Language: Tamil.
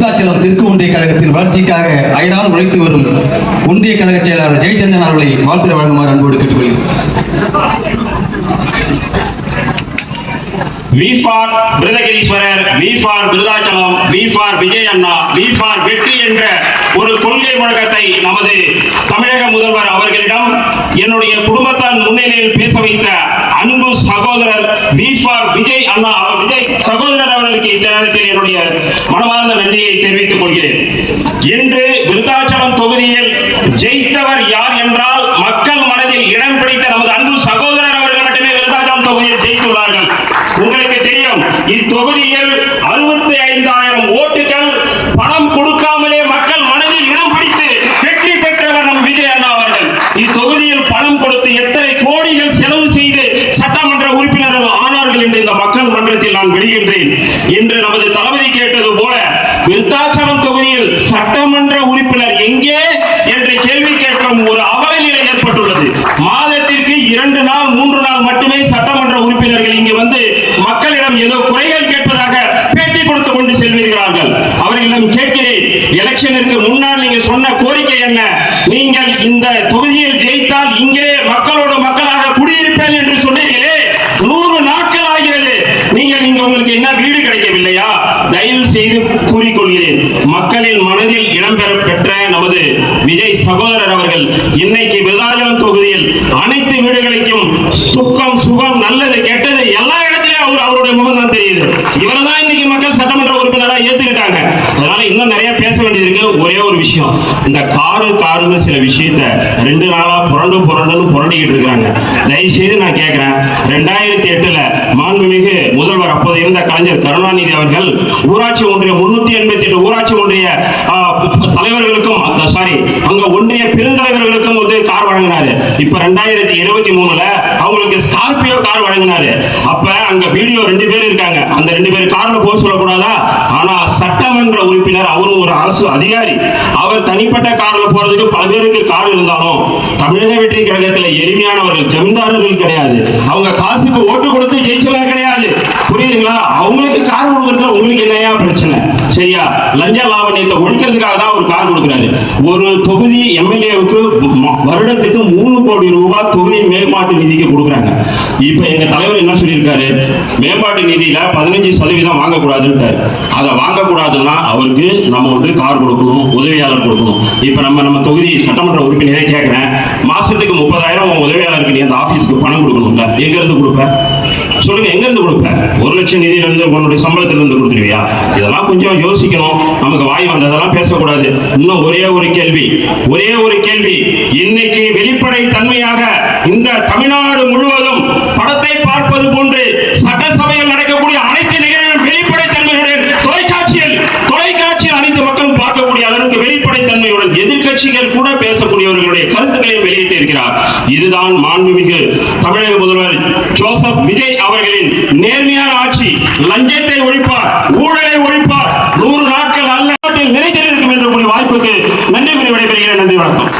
விருத்தாச்சலம் தெற்கு ஒன்றிய கழகத்தின் வளர்ச்சிக்காக அயராது உழைத்து வரும் ஒன்றிய கழக செயலாளர் ஜெயச்சந்திரன் அவர்களை வாழ்த்து வழங்குமாறு அன்போடு கேட்டுக்கொள்கிறேன். V for Virudhagiriswarar, V for Virudhachalam, V for Vijay அண்ணா, வி ஃபார் வெற்றி என்ற ஒரு கொள்கை முழக்கத்தை நமது தமிழக முதல்வர் அவர்களிடம் என்னுடைய குடும்பத்தால் முன்னிலையில் பேச வைத்த அன்பு சகோதரர் வி ஃபார் விஜய் அண்ணா விஜய் சகோதரர் அவர்களுக்கு இந்த நேரத்தில் என்னுடைய மனமார்ந்த நன்றியை தெரிவித்துக் கொள்கிறேன். இன்று விருத்தாச்சலம் தொகுதியில் ஜெயித்தவர் யார் என்றால் மக்கள் மனதில் இடம் பிடித்த நமது அன்பு சகோதரர் அவர்கள் மட்டுமே விருத்தாச்சலம் தொகுதியில் ஜெயித்துள்ளார்கள். உங்களுக்கு தெரியும், இத்தொகுதியில் 65,000 ஓட்டுகள் பணம் கொடுக்காமலே மக்கள் மனதில் இடம் பிடித்து வெற்றி பெற்றவர் நம் விஜய் அண்ணா அவர்கள். இத்தொகுதியில் பணம் கொடுத்து எத்தனை கோடிகள் செலவு செய்து சட்டமன்ற உறுப்பினர்கள் ஆனார்கள் என்று இந்த மக்கள் மன்றத்தில் நான் வெளியின்றேன். இன்று நமது தளபதி கேட்டது போல விருத்தாச்சலம் தொகுதியில் சட்டமன்ற உறுப்பினர் எங்கே என்ற கேள்வி கேட்கும் ஒரு அவல நிலை ஏற்பட்டுள்ளது. மாதத்திற்கு 2 நாள் 3 நாள் மட்டுமே சட்டமன்ற உறுப்பினர்கள் இங்கு வந்து மக்களிடம் ஏதோ குறைகள் கேட்பதாக பேட்டி கொடுத்து கொண்டு செல்வீர்கள். அவர்களிடம் கேட்கிறேன், எலெக்ஷனுக்கு முன்னால் நீங்க சொன்ன கோரிக்கை என்ன? நீங்கள் இந்த தொகுதியில் ஜெயித்தால் இங்கே மக்களோடு மக்களாக குடியிருப்பேன் என்று சொன்னீர்களே, 100 நாட்கள் ஆகிறது. நீங்கள் இங்க உங்களுக்கு என்ன வீடு கிடைக்கவில்லையா? தயவு செய்து கூறிக்கொள்கிறேன், மக்களின் மனதில் இடம்பெற பெற்ற நமது விஜய் சகோதரர் அவர்கள் இன்னைக்கு விருதாச்சலம் தொகுதியில் அனைத்து வீடுகளுக்கும் துக்கம் சுகம் நல்லது கெட்டது எல்லா இடத்திலும் அவருடைய முகம் தான் தெரியுது. இவர்தான் இன்னைக்கு மக்கள் சட்டமன்ற உறுப்பினராக ஏத்துக்கிட்டாங்க. அதனால இன்னும் நிறைய பேச வேண்டியது இருக்கு. ஒரே ஒரு விஷயம், இந்த காருன்னு சில விஷயத்த 2 நாளா புரண்டிக்கிட்டு இருக்காங்க. தயவு செய்து நான் கேட்கிறேன், 2008 மாண்புமிகு முதல்வர் அப்போது இருந்த கலைஞர் கருணாநிதி அவர்கள் ஊராட்சி ஒன்றிய 388 ஊராட்சி ஒன்றிய தலைவர்களுக்கும் அங்க ஒன்றிய பெருந்தலைவர்களுக்கும் வந்து கார் வழங்கினாரு. இப்ப 2023 அவங்களுக்கு ஸ்கார்பியோ கார் வழங்கினாரு. அப்ப அங்க வீடியோ 2 பேர் இருக்காங்க. அந்த 2 பேர் கார்ல போக சொல்லக்கூடாதா? ஆனா சட்டமன்ற உறுப்பினர் அவரும் ஒரு அரசு அதிகாரி. அவர் தனிப்பட்ட கார்ல போறதுக்கு பல பேருக்கு கார் இருந்தாலும் தமிழக வெற்றி கழகத்தில் எளிமையானவர்கள் ஜமீன்தாரர்கள் கிடையாது. அவங்க காசுக்கு ஓட்டு கொடுத்து ஜெயிச்சவங்க கிடையாது. புரியுதுங்களா? அவங்களுக்கு கார் கொடுக்கறதுல உங்களுக்கு என்னையா பிரச்சனை? சரியா? லஞ்ச லாவணியத்தை ஒழிக்கிறதுக்காக தான் ஒரு கார் கொடுக்கிறாரு. ஒரு தொகுதி எம்எல்ஏவுக்கு வருடத்துக்கு 3 கோடி ரூபாய் தொகுதி மேம்பாட்டு நிதிக்கு கொடுக்குறாங்க. இப்ப எங்க தலைவர் என்ன சொல்லியிருக்காரு? மேம்பாட்டு நிதியில 15% வாங்கக்கூடாதுன்னு. அதை வாங்கக்கூடாதுன்னா அவருக்கு நம்ம வந்து கார் கொடுக்கணும், உதவியாளர் கொடுக்கணும். இப்ப நம்ம தொகுதி சட்டமன்ற உறுப்பினரே கேட்கிறேன், மாசத்துக்கு 30,000 உதவியாளருக்கு நீ அந்த ஆபீஸ்க்கு பணம் கொடுக்கணும்ல, எங்க இருந்து கொடுப்ப சொல்லுங்க? எங்க இருந்து கொடுப்ப? 1 லட்சம் நிதியில இருந்து உன்னுடைய சம்பளத்தில இருந்து கொடுத்துருவியா? இதெல்லாம் கொஞ்சம் யோசிக்கணும். நமக்கு வாய் வந்ததெல்லாம் பேசக்கூடாது. இன்னும் ஒரே ஒரு கேள்வி, இன்னைக்கு வெளிப்படை தன்மையாக இந்த தமிழ்நாடு முழுவதும் படத்தை பார்ப்பது போன்று சட்டசபையில் நடக்கக்கூடிய அனைத்து நிகழ்வுகளும் வெளிப்படை தன்மையுடன் தொலைக்காட்சியில் அனைத்து மக்களும் பார்க்கக்கூடிய அளவுக்கு வெளிப்படை தன்மையுடன் எதிர்க்கட்சிகள் கூட பேசக்கூடியவர்களுடைய கருத்துக்களையும் வெளியிட்டு இருக்கிறார். இதுதான் மாண்புமிகு தமிழக முதல்வர் ஜோசப் விஜய் அவர்களின் நேர்மையான ஆட்சி. லஞ்சத்தை ஒழிப்பார், ஊழலை ஒழிப்பார், 100 நாட்கள் அல்ல நிலைத்திருக்கும் என்ற வாய்ப்புக்கு நன்றி கூறி விடைபெறுகிறேன். நன்றி, வணக்கம்.